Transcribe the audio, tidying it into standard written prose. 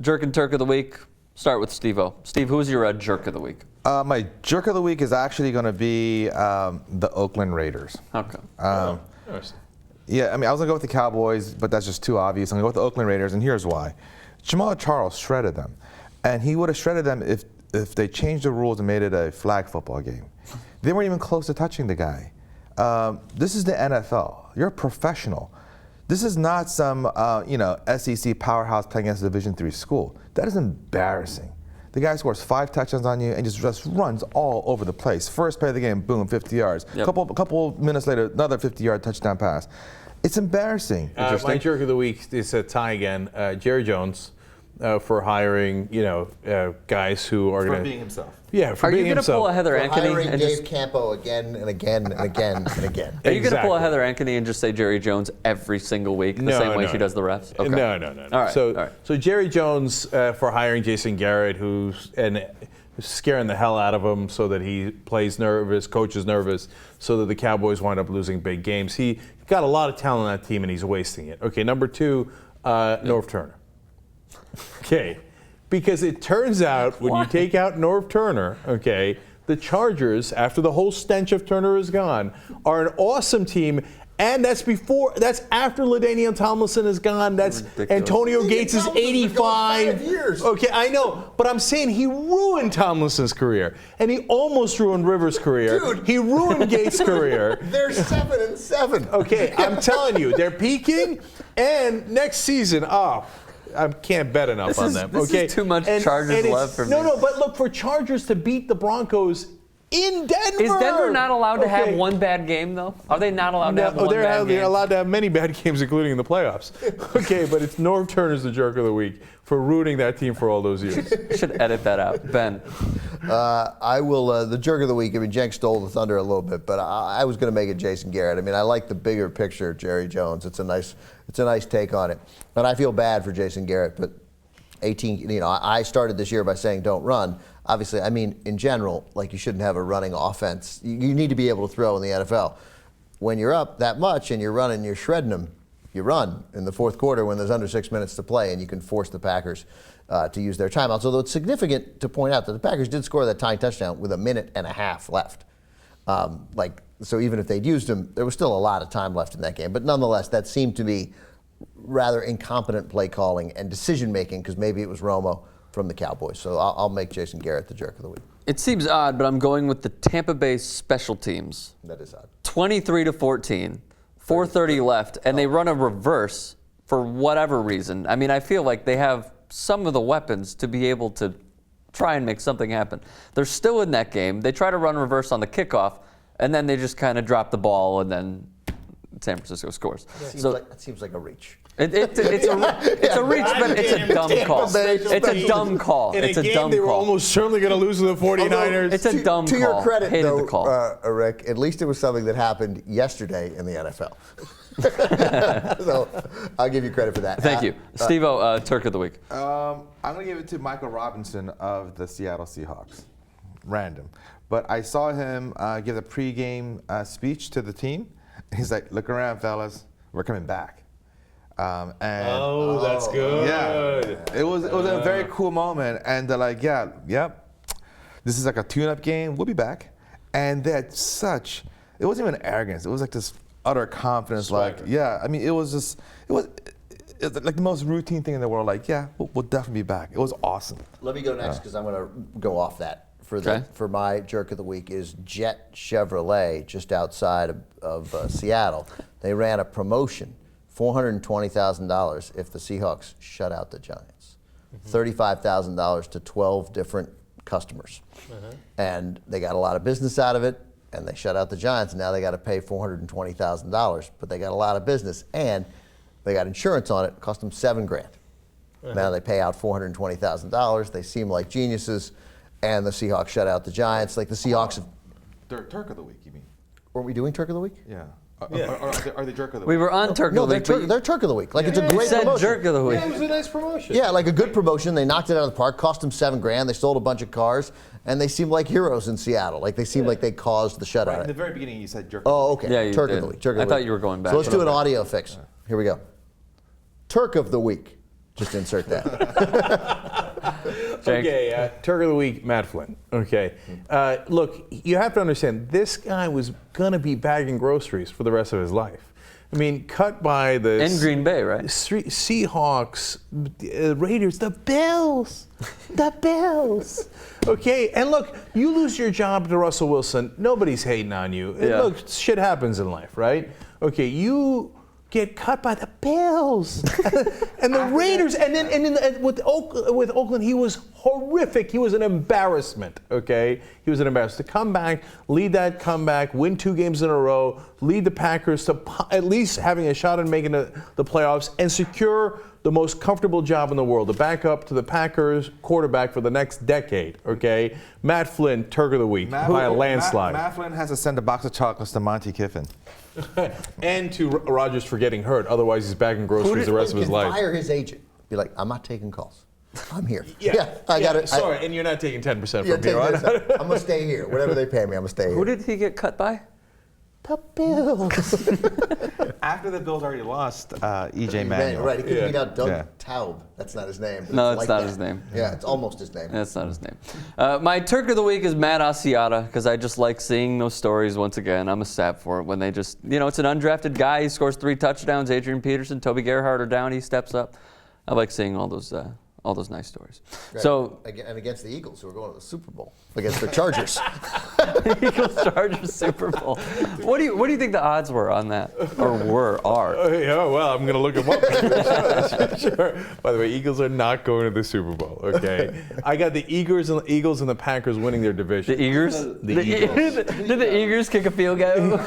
Jerk and Turk of the week. Start with Steve-O. Steve, who's your jerk of the week? My jerk of the week is actually going to be the Oakland Raiders. Okay. Yeah, I mean, I was going to go with the Cowboys, but that's just too obvious. I'm going to go with the Oakland Raiders, and here's why. Jamaal Charles shredded them. And he would have shredded them if they changed the rules and made it a flag football game. They weren't even close to touching the guy. This is the NFL. You're a professional. This is not some SEC powerhouse playing against a Division III school. That is embarrassing. The guy scores 5 touchdowns on you and just runs all over the place. First play of the game, boom, 50 yards. Yep. Couple minutes later, another 50-yard touchdown pass. It's embarrassing. My jerk of the week is a tie again. Jerry Jones for hiring, guys who are going to being himself. Yeah, for Are being you going to pull a Heather For Ankeny hiring and Dave just? Campo again and again and again and again. Are you going to pull a Exactly. Heather Ankeny and just say Jerry Jones every single week, the same way she does the refs? Okay. No. All right. So Jerry Jones for hiring Jason Garrett, who's scaring the hell out of him so that he plays nervous, coaches nervous, so that the Cowboys wind up losing big games. He got a lot of talent on that team, and he's wasting it. Okay, number 2, Norv Turner. Okay, because it turns out when you take out Norv Turner, okay, the Chargers, after the whole stench of Turner is gone, are an awesome team. And that's after LaDainian Tomlinson is gone. That's Ridiculous. Antonio Gates is 85. 5 years. Okay, I know, but I'm saying he ruined Tomlinson's career, and he almost ruined Rivers' career. Dude. He ruined Gates' career. They're 7-7. Okay, I'm telling you, they're peaking, and next season, I can't bet enough on them. This Okay, is too much Chargers love for me. No, but look, for Chargers to beat the Broncos in Denver. Is Denver not allowed to have Okay. one bad game, though? Are they not allowed to have one they're bad game? allowed to have many bad games, including in the playoffs. Okay, but it's Norv Turner's the jerk of the week for ruining that team for all those years. Should edit that out. Ben. I will. The jerk of the week. I mean, Jenk stole the thunder a little bit, but I was going to make it Jason Garrett. I mean, I like the bigger picture, Jerry Jones. It's a nice take on it. But I feel bad for Jason Garrett. But 18. I started this year by saying don't run. Obviously, I mean, in general, like you shouldn't have a running offense. You need to be able to throw in the NFL. When you're up that much and you're running, you're shredding them. You run in the fourth quarter when there's under 6 minutes to play, and you can force the Packers to use their timeouts. Although it's significant to point out that the Packers did score that tying touchdown with 1.5 minutes left. So even if they'd used them, there was still a lot of time left in that game. But nonetheless, that seemed to be rather incompetent play calling and decision making, because maybe it was Romo from the Cowboys. So I'll make Jason Garrett the jerk of the week. It seems odd, but I'm going with the Tampa Bay special teams. That is odd. 23-14, 4:30 left, and they run a reverse for whatever reason. I mean, I feel like they have some of the weapons to be able to try and make something happen. They're still in that game. They try to run reverse on the kickoff, and then they just kind of drop the ball, and then San Francisco scores. That seems like a reach. It's a reach, but it's a dumb call. It's a dumb call. In It's a a game dumb they were call. almost certainly going to lose to the 49ers. It's a dumb To call. your credit, Hated though, the call. Rick, at least it was something that happened yesterday in the NFL. So I'll give you credit for that. Thank you. Steve-O, Turk of the week. I'm going to give it to Michael Robinson of the Seattle Seahawks. Random. But I saw him give a pregame speech to the team. He's like, look around, fellas. We're coming back. That's good. Yeah, it was a very cool moment, and they're like, yep, this is like a tune-up game. We'll be back, and they had it wasn't even arrogance. It was like this utter confidence. Swagger. I mean, it was like the most routine thing in the world. Like, yeah, we'll definitely be back. It was awesome. Let me go next because I'm going to go off that. For my jerk of the week is Jet Chevrolet, just outside of Seattle. They ran a promotion, $420,000 if the Seahawks shut out the Giants, $35,000 to 12 different customers, and they got a lot of business out of it. And they shut out the Giants, and now they got to pay $420,000, but they got a lot of business, and they got insurance on it. It cost them $7,000. Now they pay out $420,000. They seem like geniuses. And the Seahawks shut out the Giants. Like the Seahawks. Turk of the week, you mean? Weren't we doing Turk of the Week? Yeah. Are they jerk of the week? We were on Turk of the week. They're Turk of the Week. Like it's a You great said promotion. Jerk of the week. Yeah, it was a nice promotion. Yeah, like a good promotion. They knocked it out of the park. Cost them $7,000. They sold a bunch of cars, and they seem like heroes in Seattle. Like they seem like they caused the shutout. Right, in the very beginning, you said jerk. Oh, okay. Yeah, you Turk did. of the Week. Turk of I the thought week. you were going back. So let's do an audio fix. Here we go. Turk of the Week. Just insert that. Okay, Turk of the Week, Matt Flynn. Okay. Look, you have to understand, this guy was going to be bagging groceries for the rest of his life. I mean, cut by the In Green Bay, right? Seahawks, Raiders, the Bills. The Bills. Okay, and look, you lose your job to Russell Wilson, nobody's hating on you. And Yeah. look, shit happens in life, right? Okay, you get cut by the Bills and the Raiders, and then with Oakland, he was horrific. He was an embarrassment. Okay, he was an embarrassment to come back, lead that comeback, win 2 games in a row, lead the Packers to at least having a shot at making the playoffs, and secure the most comfortable job in the world, the backup to the Packers quarterback for the next decade. Okay, Matt Flynn, Turk of the Week by a landslide. Matt Flynn has to send a box of chocolates to Monte Kiffin. And to Rodgers for getting hurt. Otherwise, he's bagging groceries the rest of his life. Fire his agent. Be like, I'm not taking calls. I'm here. I got it. Sorry, and you're not taking 10% Yeah, from me, right? I'm gonna stay here. Whatever they pay me, I'm gonna stay here. Who did he get cut by? The Bills. After the Bills already lost, E.J. Manuel. Right, he could Yeah. beat out Doug Yeah. Taub. That's not his name. No, it's like not that. his name. Yeah, it's almost his name. That's not his name. My Turk of the Week is Matt Asiata, because I just like seeing those stories once again. I'm a sap for it when they just, it's an undrafted guy. He scores 3 touchdowns. Adrian Peterson, Toby Gerhardt are down. He steps up. I like seeing all those nice stories. Right. So And against the Eagles, who are going to the Super Bowl against the Chargers. Eagles Chargers Super Bowl. What do you think the odds were on that, or are? Yeah, well, I'm going to look them up. Sure. By the way, Eagles are not going to the Super Bowl, okay? I got the Eagles and the Packers winning their division. The Eagles? The Eagles. Did the Eagles kick a field goal?